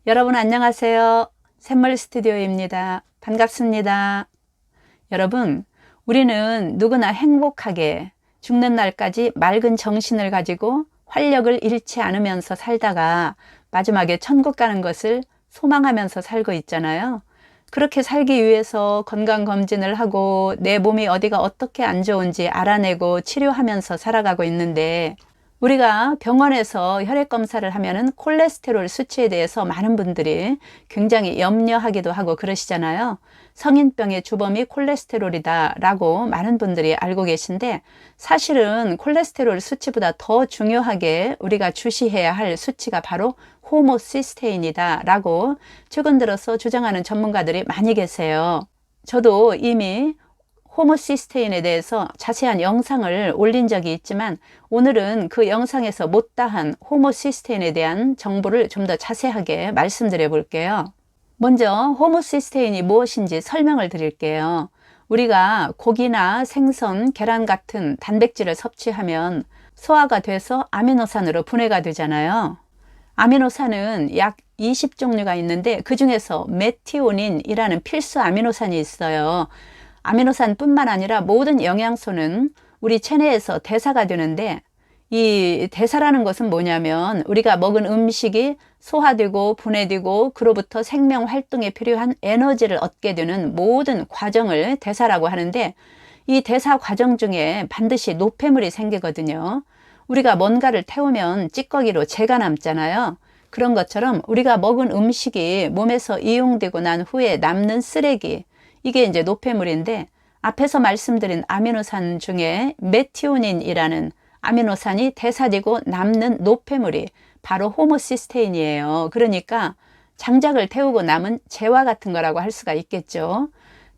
여러분 안녕하세요. 샘물 스튜디오입니다. 반갑습니다. 여러분, 우리는 누구나 행복하게 죽는 날까지 맑은 정신을 가지고 활력을 잃지 않으면서 살다가 마지막에 천국 가는 것을 소망하면서 살고 있잖아요. 그렇게 살기 위해서 건강검진을 하고 내 몸이 어디가 어떻게 안 좋은지 알아내고 치료하면서 살아가고 있는데, 우리가 병원에서 혈액 검사를 하면은 콜레스테롤 수치에 대해서 많은 분들이 굉장히 염려하기도 하고 그러시잖아요. 성인병의 주범이 콜레스테롤이다 라고 많은 분들이 알고 계신데, 사실은 콜레스테롤 수치보다 더 중요하게 우리가 주시해야 할 수치가 바로 호모시스테인이다 라고 최근 들어서 주장하는 전문가들이 많이 계세요. 저도 이미 호모시스테인에 대해서 자세한 영상을 올린 적이 있지만, 오늘은 그 영상에서 못다한 호모시스테인에 대한 정보를 좀 더 자세하게 말씀드려 볼게요. 먼저 호모시스테인이 무엇인지 설명을 드릴게요. 우리가 고기나 생선, 계란 같은 단백질을 섭취하면 소화가 돼서 아미노산으로 분해가 되잖아요. 아미노산은 약 20종류가 있는데, 그 중에서 메티오닌이라는 필수 아미노산이 있어요. 아미노산뿐만 아니라 모든 영양소는 우리 체내에서 대사가 되는데, 이 대사라는 것은 뭐냐면 우리가 먹은 음식이 소화되고 분해되고 그로부터 생명 활동에 필요한 에너지를 얻게 되는 모든 과정을 대사라고 하는데, 이 대사 과정 중에 반드시 노폐물이 생기거든요. 우리가 뭔가를 태우면 찌꺼기로 재가 남잖아요. 그런 것처럼 우리가 먹은 음식이 몸에서 이용되고 난 후에 남는 쓰레기, 이게 이제 노폐물인데, 앞에서 말씀드린 아미노산 중에 메티오닌이라는 아미노산이 대사되고 남는 노폐물이 바로 호모시스테인이에요. 그러니까 장작을 태우고 남은 재와 같은 거라고 할 수가 있겠죠.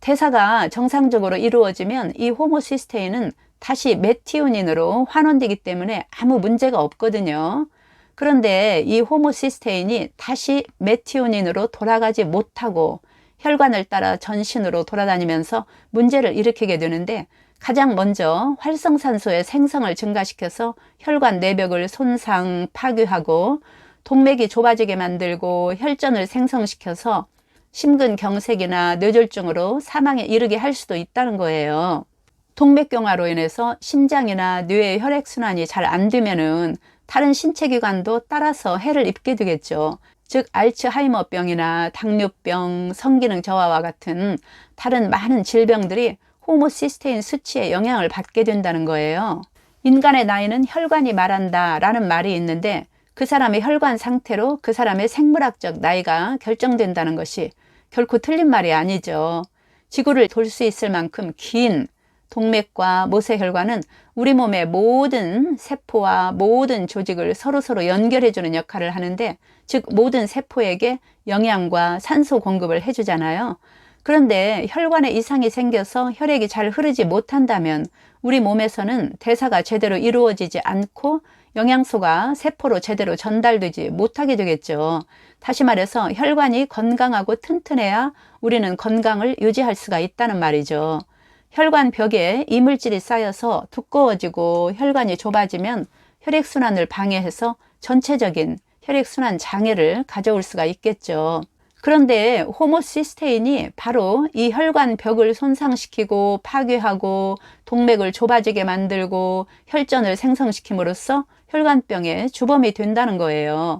대사가 정상적으로 이루어지면 이 호모시스테인은 다시 메티오닌으로 환원되기 때문에 아무 문제가 없거든요. 그런데 이 호모시스테인이 다시 메티오닌으로 돌아가지 못하고 혈관을 따라 전신으로 돌아다니면서 문제를 일으키게 되는데, 가장 먼저 활성산소의 생성을 증가시켜서 혈관 내벽을 손상, 파괴하고 동맥이 좁아지게 만들고 혈전을 생성시켜서 심근경색이나 뇌졸중으로 사망에 이르게 할 수도 있다는 거예요. 동맥경화로 인해서 심장이나 뇌의 혈액순환이 잘 안 되면은 다른 신체기관도 따라서 해를 입게 되겠죠. 즉 알츠하이머병이나 당뇨병, 성기능 저하와 같은 다른 많은 질병들이 호모시스테인 수치에 영향을 받게 된다는 거예요. 인간의 나이는 혈관이 말한다 라는 말이 있는데, 그 사람의 혈관 상태로 그 사람의 생물학적 나이가 결정된다는 것이 결코 틀린 말이 아니죠. 지구를 돌 수 있을 만큼 긴 동맥과 모세혈관은 우리 몸의 모든 세포와 모든 조직을 서로 연결해주는 역할을 하는데, 즉 모든 세포에게 영양과 산소 공급을 해주잖아요. 그런데 혈관에 이상이 생겨서 혈액이 잘 흐르지 못한다면 우리 몸에서는 대사가 제대로 이루어지지 않고 영양소가 세포로 제대로 전달되지 못하게 되겠죠. 다시 말해서 혈관이 건강하고 튼튼해야 우리는 건강을 유지할 수가 있다는 말이죠. 혈관 벽에 이물질이 쌓여서 두꺼워지고 혈관이 좁아지면 혈액순환을 방해해서 전체적인 혈액순환 장애를 가져올 수가 있겠죠. 그런데 호모시스테인이 바로 이 혈관 벽을 손상시키고 파괴하고 동맥을 좁아지게 만들고 혈전을 생성시킴으로써 혈관병의 주범이 된다는 거예요.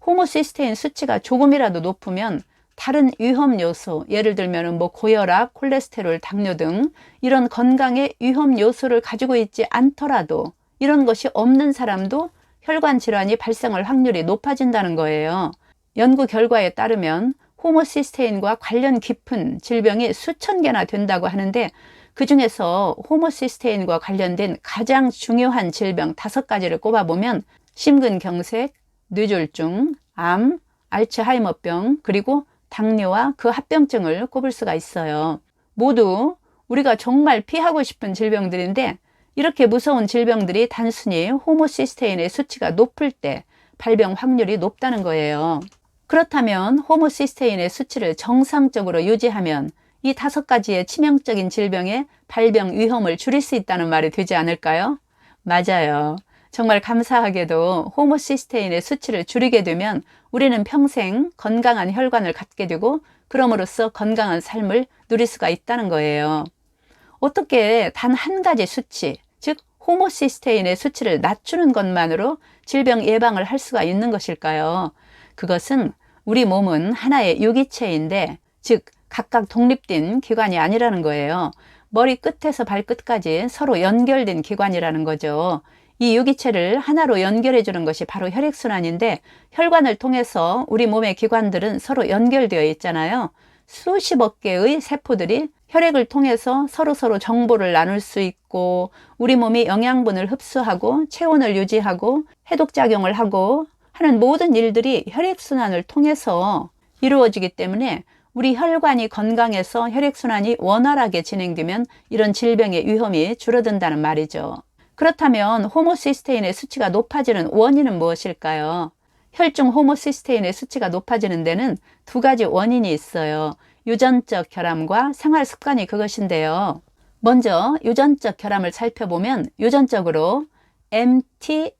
호모시스테인 수치가 조금이라도 높으면 다른 위험 요소, 예를 들면 고혈압, 콜레스테롤, 당뇨 등 이런 건강의 위험 요소를 가지고 있지 않더라도, 이런 것이 없는 사람도 혈관 질환이 발생할 확률이 높아진다는 거예요. 연구 결과에 따르면 호모시스테인과 관련 깊은 질병이 수천 개나 된다고 하는데, 그 중에서 호모시스테인과 관련된 가장 중요한 질병 5가지를 꼽아보면 심근경색, 뇌졸중, 암, 알츠하이머병, 그리고 당뇨와 그 합병증을 꼽을 수가 있어요. 모두 우리가 정말 피하고 싶은 질병들인데, 이렇게 무서운 질병들이 단순히 호모시스테인의 수치가 높을 때 발병 확률이 높다는 거예요. 그렇다면 호모시스테인의 수치를 정상적으로 유지하면 이 5가지의 치명적인 질병의 발병 위험을 줄일 수 있다는 말이 되지 않을까요? 맞아요. 정말 감사하게도 호모시스테인의 수치를 줄이게 되면 우리는 평생 건강한 혈관을 갖게 되고 그럼으로써 건강한 삶을 누릴 수가 있다는 거예요. 어떻게 단 한 가지 수치, 즉 호모시스테인의 수치를 낮추는 것만으로 질병 예방을 할 수가 있는 것일까요? 그것은 우리 몸은 하나의 유기체인데, 즉 각각 독립된 기관이 아니라는 거예요. 머리 끝에서 발끝까지 서로 연결된 기관이라는 거죠. 이 유기체를 하나로 연결해 주는 것이 바로 혈액순환인데, 혈관을 통해서 우리 몸의 기관들은 서로 연결되어 있잖아요. 수십억 개의 세포들이 혈액을 통해서 서로 정보를 나눌 수 있고, 우리 몸이 영양분을 흡수하고 체온을 유지하고 해독작용을 하고 하는 모든 일들이 혈액순환을 통해서 이루어지기 때문에 우리 혈관이 건강해서 혈액순환이 원활하게 진행되면 이런 질병의 위험이 줄어든다는 말이죠. 그렇다면 호모시스테인의 수치가 높아지는 원인은 무엇일까요? 혈중 호모시스테인의 수치가 높아지는 데는 두 가지 원인이 있어요. 유전적 결함과 생활 습관이 그것인데요. 먼저 유전적 결함을 살펴보면 유전적으로 MTHFR,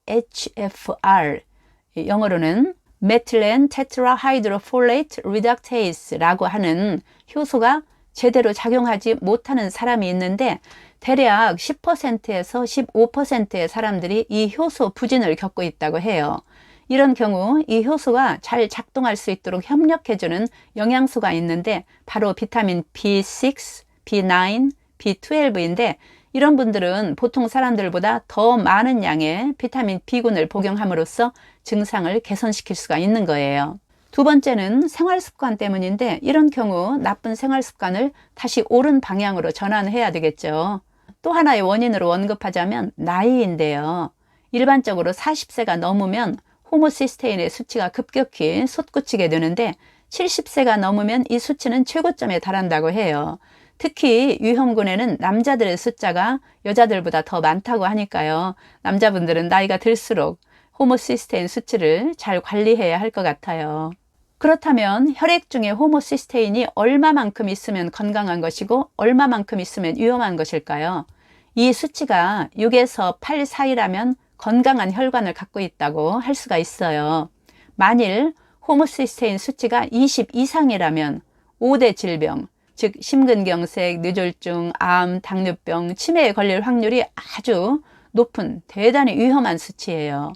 영어로는 메틸렌 테트라하이드로폴레이트 리덕테이스라고 하는 효소가 제대로 작용하지 못하는 사람이 있는데, 대략 10%에서 15%의 사람들이 이 효소 부진을 겪고 있다고 해요. 이런 경우 이 효소가 잘 작동할 수 있도록 협력해주는 영양소가 있는데 바로 비타민 B6, B9, B12인데, 이런 분들은 보통 사람들보다 더 많은 양의 비타민 B군을 복용함으로써 증상을 개선시킬 수가 있는 거예요. 두 번째는 생활 습관 때문인데, 이런 경우 나쁜 생활 습관을 다시 옳은 방향으로 전환해야 되겠죠. 또 하나의 원인으로 언급하자면 나이인데요. 일반적으로 40세가 넘으면 호모시스테인의 수치가 급격히 솟구치게 되는데 70세가 넘으면 이 수치는 최고점에 달한다고 해요. 특히 위험군에는 남자들의 숫자가 여자들보다 더 많다고 하니까요. 남자분들은 나이가 들수록 호모시스테인 수치를 잘 관리해야 할 것 같아요. 그렇다면 혈액 중에 호모시스테인이 얼마만큼 있으면 건강한 것이고 얼마만큼 있으면 위험한 것일까요? 이 수치가 6에서 8 사이라면 건강한 혈관을 갖고 있다고 할 수가 있어요. 만일 호모시스테인 수치가 20 이상이라면 5대 질병, 즉 심근경색, 뇌졸중, 암, 당뇨병, 치매에 걸릴 확률이 아주 높은 대단히 위험한 수치예요.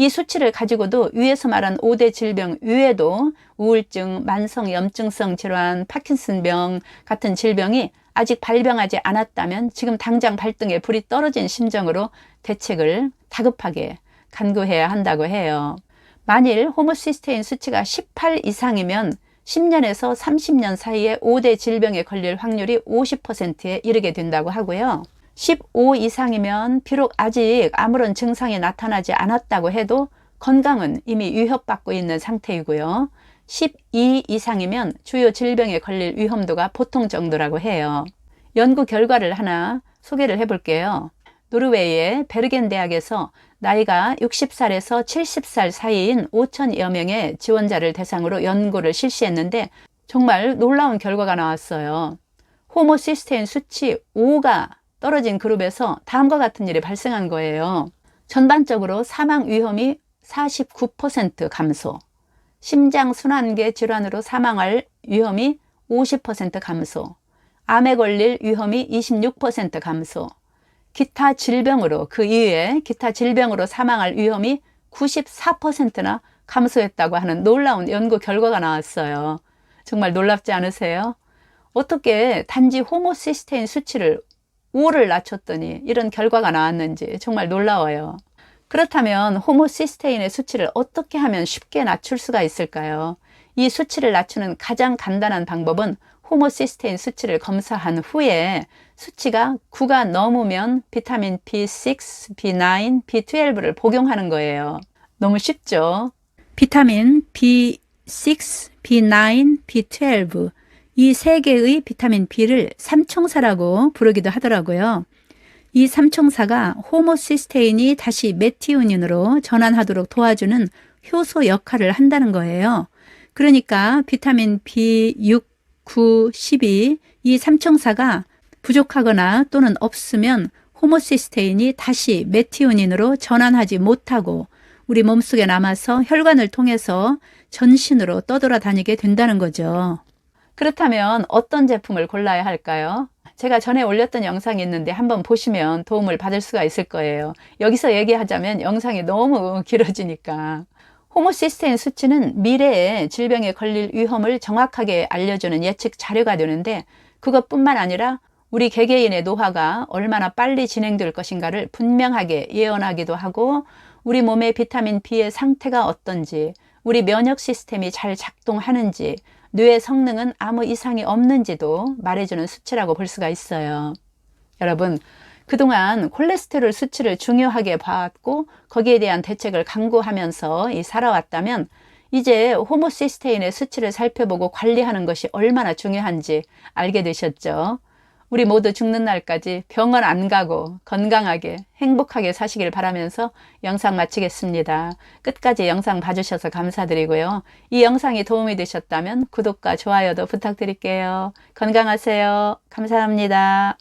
이 수치를 가지고도 위에서 말한 5대 질병 외에도 우울증, 만성 염증성 질환, 파킨슨병 같은 질병이 아직 발병하지 않았다면 지금 당장 발등에 불이 떨어진 심정으로 대책을 다급하게 간구해야 한다고 해요. 만일 호모시스테인 수치가 18 이상이면 10년에서 30년 사이에 5대 질병에 걸릴 확률이 50%에 이르게 된다고 하고요. 15 이상이면 비록 아직 아무런 증상이 나타나지 않았다고 해도 건강은 이미 위협받고 있는 상태이고요. 12 이상이면 주요 질병에 걸릴 위험도가 보통 정도라고 해요. 연구 결과를 하나 소개를 해볼게요. 노르웨이의 베르겐 대학에서 나이가 60살에서 70살 사이인 5천여 명의 지원자를 대상으로 연구를 실시했는데 정말 놀라운 결과가 나왔어요. 호모시스테인 수치 5가 떨어진 그룹에서 다음과 같은 일이 발생한 거예요. 전반적으로 사망 위험이 49% 감소, 심장순환계 질환으로 사망할 위험이 50% 감소, 암에 걸릴 위험이 26% 감소, 기타 질병으로, 그 이외에 기타 질병으로 사망할 위험이 94%나 감소했다고 하는 놀라운 연구 결과가 나왔어요. 정말 놀랍지 않으세요? 어떻게 단지 호모시스테인 수치를 5를 낮췄더니 이런 결과가 나왔는지 정말 놀라워요. 그렇다면 호모시스테인의 수치를 어떻게 하면 쉽게 낮출 수가 있을까요? 이 수치를 낮추는 가장 간단한 방법은 호모시스테인 수치를 검사한 후에 수치가 9가 넘으면 비타민 B6, B9, B12를 복용하는 거예요. 너무 쉽죠? 비타민 B6, B9, B12 이 세 개의 비타민 B를 삼총사라고 부르기도 하더라고요. 이 삼총사가 호모시스테인이 다시 메티오닌으로 전환하도록 도와주는 효소 역할을 한다는 거예요. 그러니까 비타민 B6, 9, 12 이 삼총사가 부족하거나 또는 없으면 호모시스테인이 다시 메티오닌으로 전환하지 못하고 우리 몸속에 남아서 혈관을 통해서 전신으로 떠돌아다니게 된다는 거죠. 그렇다면 어떤 제품을 골라야 할까요? 제가 전에 올렸던 영상이 있는데 한번 보시면 도움을 받을 수가 있을 거예요. 여기서 얘기하자면 영상이 너무 길어지니까. 호모시스테인 수치는 미래에 질병에 걸릴 위험을 정확하게 알려주는 예측 자료가 되는데, 그것뿐만 아니라 우리 개개인의 노화가 얼마나 빨리 진행될 것인가를 분명하게 예언하기도 하고, 우리 몸의 비타민 B의 상태가 어떤지, 우리 면역 시스템이 잘 작동하는지, 뇌의 성능은 아무 이상이 없는지도 말해주는 수치라고 볼 수가 있어요. 여러분, 그동안 콜레스테롤 수치를 중요하게 봐왔고 거기에 대한 대책을 강구하면서 살아왔다면, 이제 호모시스테인의 수치를 살펴보고 관리하는 것이 얼마나 중요한지 알게 되셨죠? 우리 모두 죽는 날까지 병원 안 가고 건강하게 행복하게 사시길 바라면서 영상 마치겠습니다. 끝까지 영상 봐주셔서 감사드리고요. 이 영상이 도움이 되셨다면 구독과 좋아요도 부탁드릴게요. 건강하세요. 감사합니다.